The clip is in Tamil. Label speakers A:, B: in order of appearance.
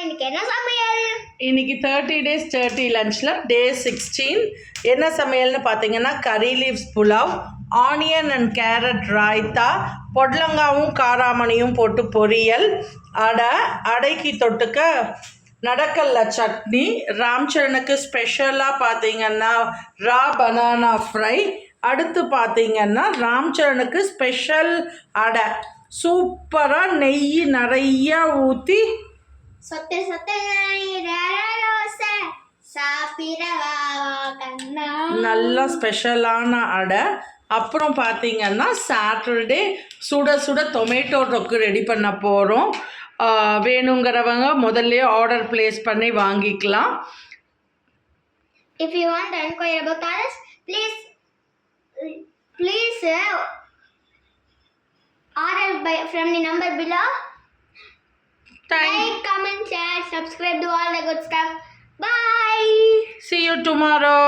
A: இன்னைக்கு என்ன சமையல்?
B: இன்னைக்கு 30 days 30 லஞ்சில் டே 16 என்ன சமையல்னு பார்த்தீங்கன்னா curry leaves pulao, onion and carrot raita, பொடலங்காவும் காராமணியும் போட்டு பொரியல், அடைக்கு தொட்டுக்க நடக்கல்ல சட்னி, ராம்சரனுக்கு ஸ்பெஷலாக பார்த்தீங்கன்னா ரா பனானா ஃப்ரை, அடுத்து பார்த்தீங்கன்னா ராம்சரனுக்கு ஸ்பெஷல் அடை சூப்பராக நெய் நிறையா ஊற்றி
A: சொத்து சொத்து
B: நல்லா ஸ்பெஷலான அடை. அப்புறம் பார்த்தீங்கன்னா சாட்டர்டே சுட சுட டொமேட்டோ தொக்கு ரெடி பண்ண போகிறோம். வேணுங்கிறவங்க முதல்ல ஆர்டர் பிளேஸ் பண்ணி வாங்கிக்கலாம்.
A: If you want to inquire about others, please order from the number below. Like, comment, share, subscribe, do all the good stuff. Bye.
B: See you tomorrow.